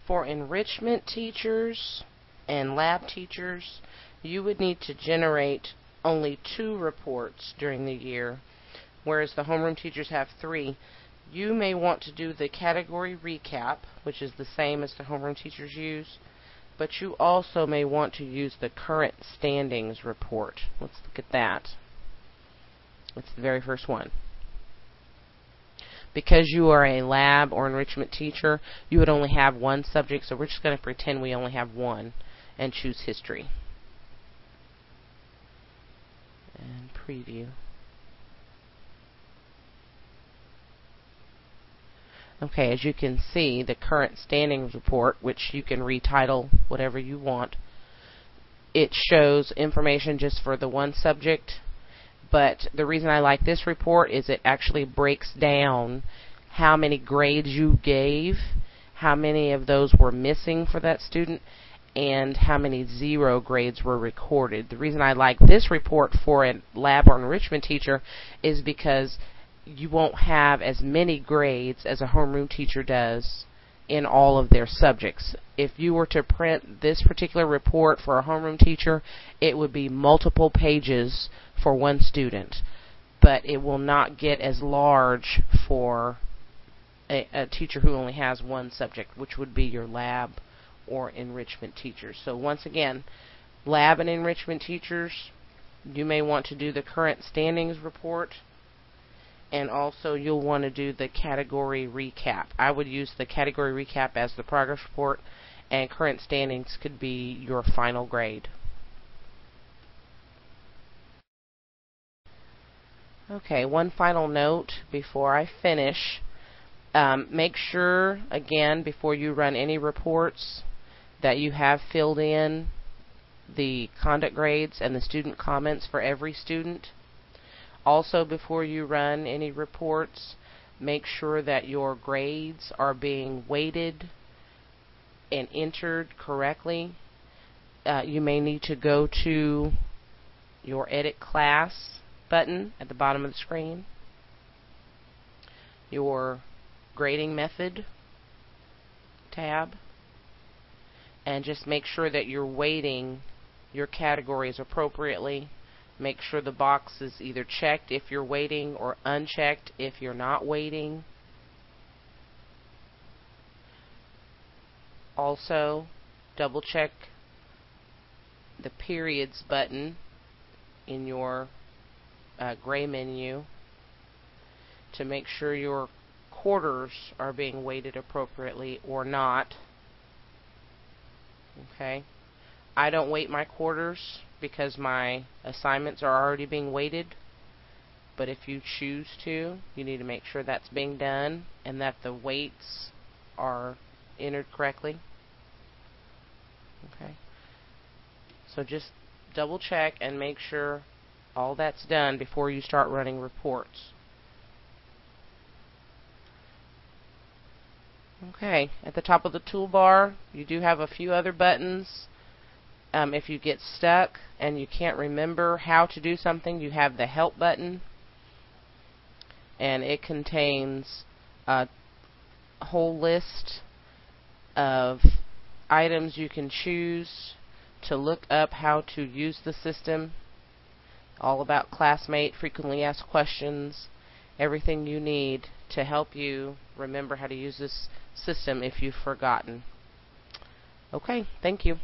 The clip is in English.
For enrichment teachers and lab teachers, you would need to generate only 2 reports during the year, whereas the homeroom teachers have 3. You may want to do the category recap, which is the same as the homeroom teachers use, but you also may want to use the current standings report. Let's look at that. It's the very first one. Because you are a lab or enrichment teacher, you would only have 1 subject, so we're just going to pretend we only have 1 and choose history. And preview. Okay, as you can see, the current standings report, which you can retitle whatever you want, it shows information just for the 1 subject, but the reason I like this report is it actually breaks down how many grades you gave, how many of those were missing for that student, and how many 0 grades were recorded. The reason I like this report for a lab or enrichment teacher is because you won't have as many grades as a homeroom teacher does in all of their subjects. If you were to print this particular report for a homeroom teacher, it would be multiple pages for 1 student, but it will not get as large for a teacher who only has 1 subject, which would be your lab or enrichment teachers. So once again, lab and enrichment teachers, you may want to do the current standings report, and also you'll want to do the category recap. I would use the category recap as the progress report, and current standings could be your final grade. Okay, one final note before I finish. Make sure, again, before you run any reports, that you have filled in the conduct grades and the student comments for every student. Also, before you run any reports, make sure that your grades are being weighted and entered correctly. You may need to go to your Edit Class button at the bottom of the screen, your Grading Method tab, and just make sure that you're weighting your categories appropriately. Make sure the box is either checked if you're weighting or unchecked if you're not weighting. Also, double check the periods button in your gray menu to make sure your quarters are being weighted appropriately or not. Okay. I don't weight my quarters because my assignments are already being weighted, but if you choose to, you need to make sure that's being done and that the weights are entered correctly. Okay. So just double check and make sure all that's done before you start running reports. Okay, at the top of the toolbar, you do have a few other buttons. If you get stuck and you can't remember how to do something, you have the Help button, and it contains a whole list of items you can choose to look up how to use the system, all about Classmate, frequently asked questions, everything you need to help you remember how to use this system if you've forgotten. Okay, thank you.